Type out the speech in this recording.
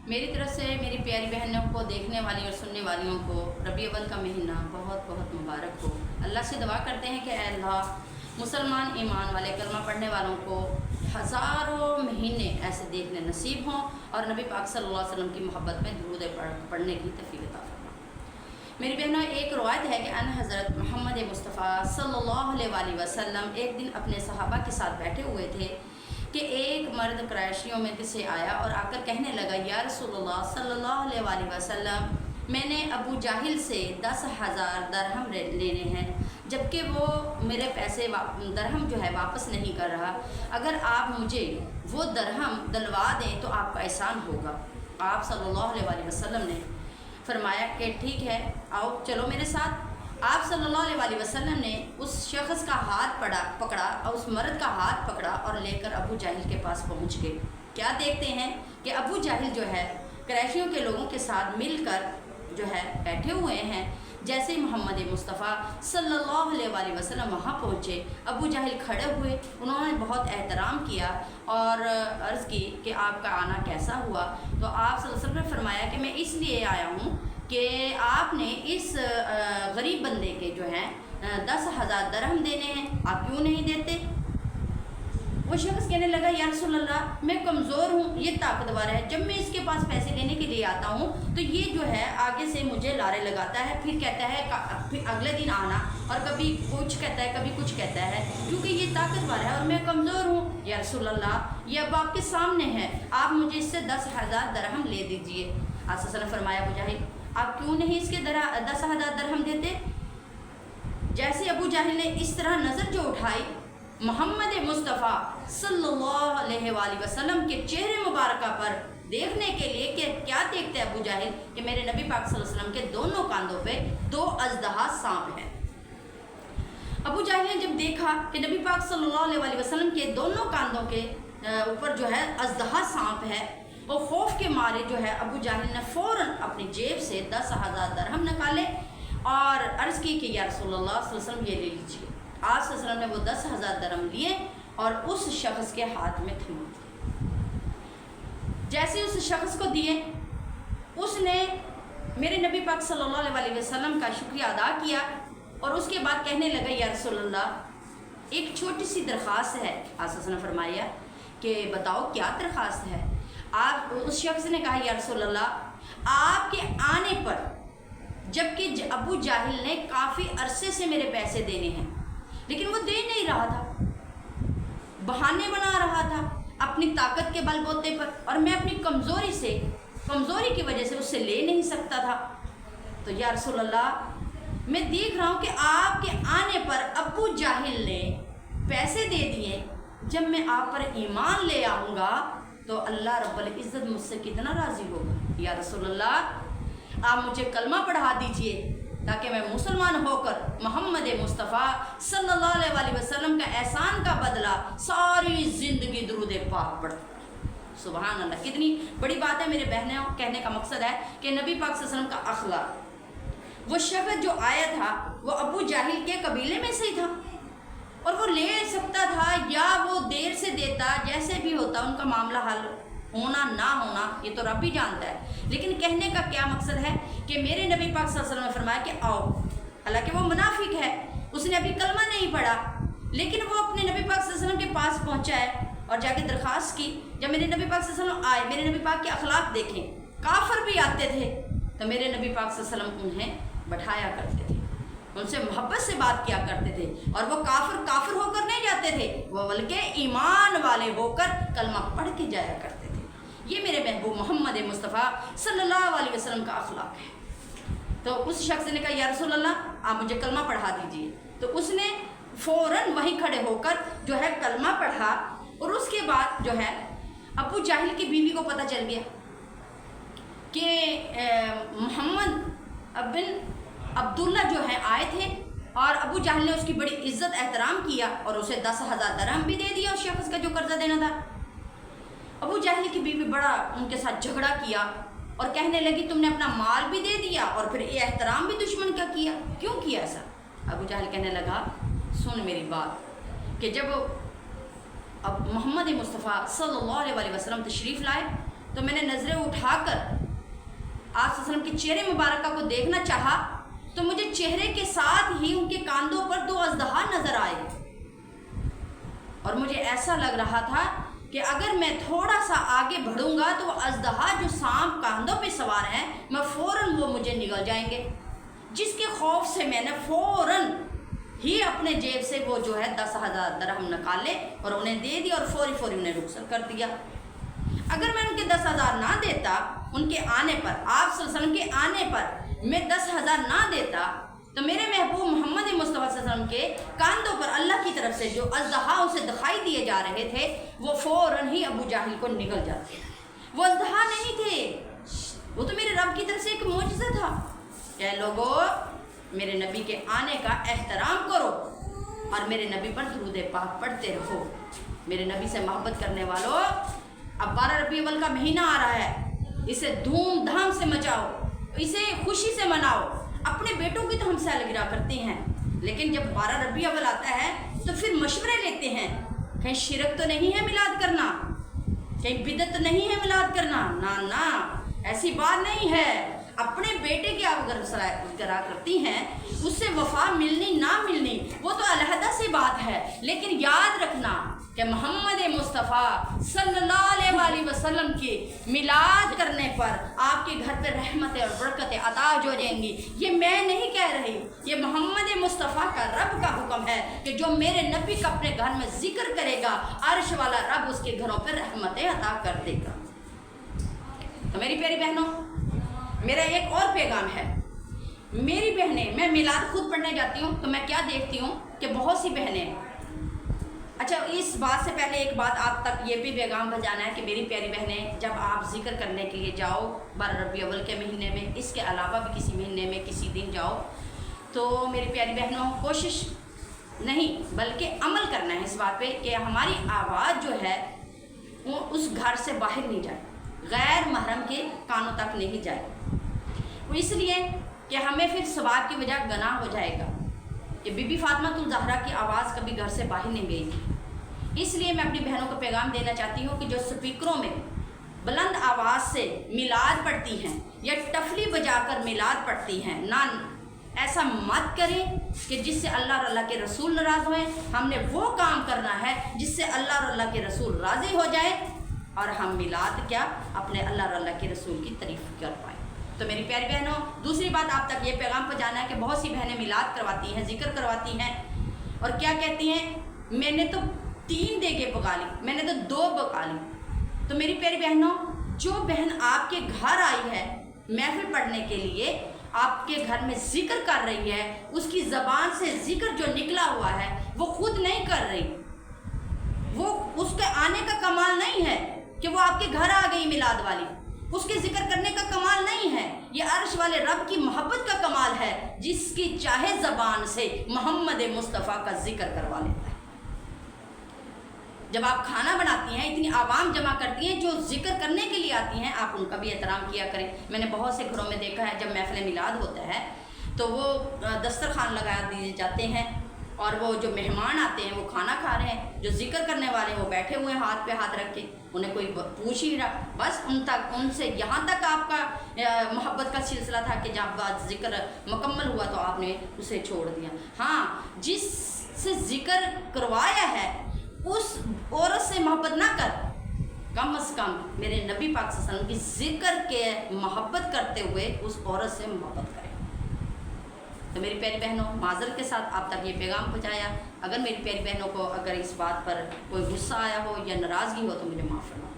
میری طرف سے میری پیاری بہنوں کو، دیکھنے والی اور سننے والیوں کو ربیع اول کا مہینہ بہت بہت مبارک ہو۔ اللہ سے دعا کرتے ہیں کہ اے اللہ مسلمان ایمان والے کلمہ پڑھنے والوں کو ہزاروں مہینے ایسے دیکھنے نصیب ہوں اور نبی پاک صلی اللہ علیہ وسلم کی محبت میں درود پڑھنے کی توفیق عطا فرما۔ میری بہنوں، ایک روایت ہے کہ ان حضرت محمد مصطفیٰ صلی اللہ علیہ وسلم ایک دن اپنے صحابہ کے ساتھ بیٹھے ہوئے تھے کہ ایک مرد قریشیوں میں سے آیا اور آ کر کہنے لگا، یا رسول اللہ صلی اللہ علیہ وسلم، میں نے ابو جاہل سے 10,000 درہم لینے ہیں، جبکہ وہ میرے پیسے درہم جو ہے واپس نہیں کر رہا۔ اگر آپ مجھے وہ درہم دلوا دیں تو آپ کا احسان ہوگا۔ آپ صلی اللہ علیہ وسلم نے فرمایا کہ ٹھیک ہے، آؤ چلو میرے ساتھ۔ آپ صلی اللہ علیہ وسلم نے اس شخص کا ہاتھ پکڑا اور اس مرد کا ہاتھ پکڑا اور لے کر ابو جاہل کے پاس پہنچ گئے۔ کیا دیکھتے ہیں کہ ابو جاہل جو ہے قریشیوں کے لوگوں کے ساتھ مل کر جو ہے بیٹھے ہوئے ہیں۔ جیسے ہی محمد مصطفیٰ صلی اللہ علیہ وسلم وہاں پہنچے، ابو جاہل کھڑے ہوئے، انہوں نے بہت احترام کیا اور عرض کی کہ آپ کا آنا کیسا ہوا؟ تو آپ صلی اللہ علیہ وسلم نے فرمایا کہ میں اس لیے آیا ہوں کہ آپ نے اس غریب بندے کے جو ہیں 10,000 درہم دینے ہیں، آپ کیوں نہیں دیتے؟ وہ شخص کہنے لگا، یا رسول اللہ میں کمزور ہوں، یہ طاقتور ہے، جب میں اس کے پاس پیسے لینے کے لیے آتا ہوں تو یہ جو ہے آگے سے مجھے لارے لگاتا ہے، پھر کہتا ہے پھر اگلے دن آنا، اور کبھی کچھ کہتا ہے کبھی کچھ کہتا ہے، کیونکہ یہ طاقتور ہے اور میں کمزور ہوں۔ یا رسول اللہ یہ اب آپ کے سامنے ہے، آپ مجھے اس سے 10,000 درہم لے دیجئے۔ آپ صلی اللہ علیہ وسلم نے فرمایا، ابو جاہل آپ کیوں نہیں اس کے 10,000 درہم دیتے؟ جیسے ابو جاہل نے اس طرح نظر جو اٹھائی محمد مصطفیٰ صلی اللہ علیہ وآلہ وسلم کے چہرے مبارکہ پر دیکھنے کے لیے کہ کیا دیکھتے ابو جاہل کہ میرے نبی پاک صلی اللہ علیہ وسلم کے دونوں کاندھوں پہ 2 اژدہا سانپ ہیں۔ ابو جاہل نے جب دیکھا کہ نبی پاک صلی اللہ علیہ وآلہ وسلم کے دونوں کاندھوں کے اوپر جو ہے اژدہا سانپ ہے، اور خوف کے مارے جو ہے ابو جاہل نے فوراً اپنی جیب سے 10,000 درہم نکالے اور عرض کی کہ یا رسول اللہ صلی اللہ علیہ وسلم یہ لے لیجیے۔ آپ صلی اللہ علیہ وسلم نے وہ 10,000 درہم لیے اور اس شخص کے ہاتھ میں تھما دیے۔ جیسے اس شخص کو دیے، اس نے میرے نبی پاک صلی اللہ علیہ وسلم کا شکریہ ادا کیا اور اس کے بعد کہنے لگا، یا رسول اللہ ایک چھوٹی سی درخواست ہے۔ آپ صلی اللہ علیہ وسلم نے فرمایا کہ بتاؤ کیا درخواست ہے؟ اس شخص نے کہا، یا رسول اللہ آپ کے آنے پر جبکہ ابو جاہل نے کافی عرصے سے میرے پیسے دینے ہیں لیکن وہ دے نہیں رہا تھا، بہانے بنا رہا تھا اپنی طاقت کے بل بوتے پر، اور میں اپنی کمزوری کی وجہ سے اس سے لے نہیں سکتا تھا۔ تو یا رسول اللہ میں دیکھ رہا ہوں کہ آپ کے آنے پر ابو جاہل نے پیسے دے دیے، جب میں آپ پر ایمان لے آؤں گا تو اللہ رب العزت مجھ سے کتنا راضی ہوگا۔ یا رسول اللہ آپ مجھے کلمہ پڑھا دیجئے تاکہ میں مسلمان ہو کر محمد مصطفیٰ صلی اللہ علیہ وسلم کا احسان کا بدلہ ساری زندگی درود پاک پڑھتا۔ سبحان اللہ، کتنی بڑی بات ہے میرے بہنوں۔ کہنے کا مقصد ہے کہ نبی پاک صلی اللہ علیہ وسلم کا اخلاق، وہ شخص جو آیا تھا وہ ابو جاہل کے قبیلے میں سے ہی تھا اور وہ لے سکتا تھا یا وہ دیر سے دیتا، جیسے بھی ہوتا ان کا معاملہ حل ہونا نہ ہونا یہ تو رب ہی جانتا ہے، لیکن کہنے کا کیا مقصد ہے کہ میرے نبی پاک صلی اللہ علیہ وسلم نے فرمایا کہ آؤ، حالانکہ وہ منافق ہے، اس نے ابھی کلمہ نہیں پڑھا، لیکن وہ اپنے نبی پاک صلی اللہ علیہ وسلم کے پاس پہنچا ہے اور جا کے درخواست کی۔ جب میرے نبی پاک صلی اللہ علیہ وسلم آئے، میرے نبی پاک کے اخلاق دیکھیں، کافر بھی آتے تھے تو میرے نبی پاک صلی اللہ علیہ وسلم انہیں بٹھایا کرتے تھے، ان سے محبت سے بات کیا کرتے تھے، اور وہ کافر ہو کر نہیں جاتے تھے، وہ بلکہ ایمان والے ہو کر کلمہ پڑھ کے جایا کرتے تھے۔ یہ میرے محبوب محمد مصطفیٰ صلی اللہ علیہ وسلم کا اخلاق ہے۔ تو اس شخص نے کہا، یا رسول اللہ آپ مجھے کلمہ پڑھا دیجئے۔ تو اس نے فوراً وہیں کھڑے ہو کر جو ہے کلمہ پڑھا، اور اس کے بعد جو ہے ابو جاہل کی بیوی کو پتہ چل گیا کہ محمد بن عبداللہ جو ہے آئے تھے، اور ابو جاہل نے اس کی بڑی عزت احترام کیا اور اسے 10,000 درہم بھی دے دیا اس شخص کا جو قرضہ دینا تھا۔ ابو جاہل کی بیوی بڑا ان کے ساتھ جھگڑا کیا اور کہنے لگی تم نے اپنا مال بھی دے دیا اور پھر یہ احترام بھی دشمن کا کیا، کیوں کیا ایسا؟ ابو جاہل کہنے لگا، سن میری بات، کہ جب اب محمد مصطفیٰ صلی اللہ علیہ وسلم تشریف لائے تو میں نے نظریں اٹھا کر آپ صلی اللہ علیہ وسلم کے چہرے مبارکہ کو دیکھنا چاہا تو مجھے چہرے کے ساتھ ہی ان کے کاندھوں پر 2 اژدہا نظر آئے، اور مجھے ایسا لگ رہا تھا کہ اگر میں تھوڑا سا آگے بڑھوں گا تو وہ اژدہا جو سانپ کاندھوں پہ سوار ہیں میں فوراً وہ مجھے نگل جائیں گے، جس کے خوف سے میں نے فوراً ہی اپنے جیب سے وہ جو ہے 10,000 درہم نکالے اور انہیں دے دی اور فوری انہیں رخصت کر دیا۔ اگر میں ان کے 10,000 نہ دیتا، ان کے آنے پر، آپ صلی اللہ علیہ وسلم کے آنے پر میں 10,000 نہ دیتا تو میرے محبوب محمد مصطفیٰ صلی اللہ علیہ وسلم کے کاندھوں پر اللہ کی طرف سے جو اژدہا اسے دکھائی دیے جا رہے تھے وہ فوراً ہی ابو جاہل کو نگل جاتے۔ وہ اژدہا نہیں تھے، وہ تو میرے رب کی طرف سے ایک معجزہ تھا کہ لوگو میرے نبی کے آنے کا احترام کرو اور میرے نبی پر درود پاک پڑھتے رہو۔ میرے نبی سے محبت کرنے والوں، اب 12 ربیع الاول کا مہینہ آ رہا ہے، اسے دھوم دھام سے مچاؤ، اسے خوشی سے مناؤ۔ اپنے بیٹوں کی تو ہم سالگرہ کرتے ہیں، لیکن جب 12 ربیع الاول آتا ہے تو پھر مشورے لیتے ہیں، کہیں شرک تو نہیں ہے میلاد کرنا، کہیں بدعت تو نہیں ہے میلاد کرنا، نہ ایسی بات نہیں ہے۔ اپنے بیٹے کی آپ اگر سالگرہ کرتی ہیں، اس سے وفا ملنی نہ ملنی وہ تو علیحدہ سی بات ہے، لیکن یاد رکھنا کہ محمد مصطفیٰ صلی اللہ علیہ وآلہ وسلم کی میلاد کرنے پر آپ کے گھر پہ رحمتیں اور برکتیں عطا ہو جائیں گی۔ یہ میں نہیں کہہ رہی، یہ محمد مصطفیٰ کا رب کا حکم ہے کہ جو میرے نبی کا اپنے گھر میں ذکر کرے گا، عرش والا رب اس کے گھروں پہ رحمتیں عطا کر دے گا۔ تو میری پیاری بہنوں، میرا ایک اور پیغام ہے۔ میری بہنیں، میں میلاد خود پڑھنے جاتی ہوں تو میں کیا دیکھتی ہوں کہ بہت سی بہنیں، اچھا اس بات سے پہلے ایک بات آپ تک یہ بھی پیغام بھجانا ہے کہ میری پیاری بہنیں، جب آپ ذکر کرنے کے لیے جاؤ 12 ربیع الاول کے مہینے میں، اس کے علاوہ بھی کسی مہینے میں کسی دن جاؤ، تو میری پیاری بہنوں کوشش نہیں بلکہ عمل کرنا ہے اس بات پہ کہ ہماری آواز جو ہے وہ اس گھر سے باہر نہیں جائے، غیر محرم کے کانوں تک نہیں جائے۔ وہ اس لیے کہ ہمیں پھر ثواب کی وجہ گناہ ہو جائے گا کہ بی بی فاطمہ الزہرا کی آواز کبھی گھر سے باہر نہیں گئی تھی۔ اس لیے میں اپنی بہنوں کو پیغام دینا چاہتی ہوں کہ جو سپیکروں میں بلند آواز سے میلاد پڑھتی ہیں یا ٹفلی بجا کر میلاد پڑھتی ہیں، نہ ایسا مت کریں کہ جس سے اللہ اور اللہ کے رسول ناراض ہوئیں۔ ہم نے وہ کام کرنا ہے جس سے اللہ اور اللہ کے رسول راضی ہو جائے اور ہم میلاد کیا اپنے اللہ اور اللہ کے رسول کی تعریف کر پائیں۔ تو میری پیاری بہنوں، دوسری بات آپ تک یہ پیغام پہنچانا ہے کہ بہت سی بہنیں میلاد کرواتی ہیں، ذکر کرواتی ہیں اور کیا کہتی ہیں، میں نے تو 3 دیگیں پکا لی، میں نے تو 2 پکا لی۔ تو میری پیاری بہنوں، جو بہن آپ کے گھر آئی ہے محفل پڑھنے کے لیے، آپ کے گھر میں ذکر کر رہی ہے، اس کی زبان سے ذکر جو نکلا ہوا ہے وہ خود نہیں کر رہی، وہ اس کے آنے کا کمال نہیں ہے کہ وہ آپ کے گھر آ گئی میلاد والی، اس کے ذکر کرنے کا کمال نہیں ہے، یہ عرش والے رب کی محبت کا کمال ہے جس کی چاہے زبان سے محمد مصطفیٰ کا ذکر کروا لیتا ہے۔ جب آپ کھانا بناتی ہیں، اتنی عوام جمع کرتی ہیں جو ذکر کرنے کے لیے آتی ہیں، آپ ان کا بھی احترام کیا کریں۔ میں نے بہت سے گھروں میں دیکھا ہے جب محفل میلاد ہوتا ہے تو وہ دسترخوان لگا دیے جاتے ہیں اور وہ جو مہمان آتے ہیں وہ کھانا کھا رہے ہیں، جو ذکر کرنے والے ہیں وہ بیٹھے ہوئے ہیں ہاتھ پہ ہاتھ رکھ کے، انہیں کوئی پوچھ ہی رہا، بس ان سے یہاں تک آپ کا محبت کا سلسلہ تھا کہ جب بات ذکر مکمل ہوا تو آپ نے اسے چھوڑ دیا۔ ہاں، جس سے ذکر کروایا ہے اس عورت سے محبت نہ کر، کم از کم میرے نبی پاک صلی اللہ علیہ وسلم کی ذکر کے محبت کرتے ہوئے اس عورت سے محبت کریں۔ تو میری پیاری بہنوں، معذرت کے ساتھ آپ تک یہ پیغام پہنچایا۔ اگر میری پیاری بہنوں کو اگر اس بات پر کوئی غصہ آیا ہو یا ناراضگی ہو تو مجھے معاف فرمائیں۔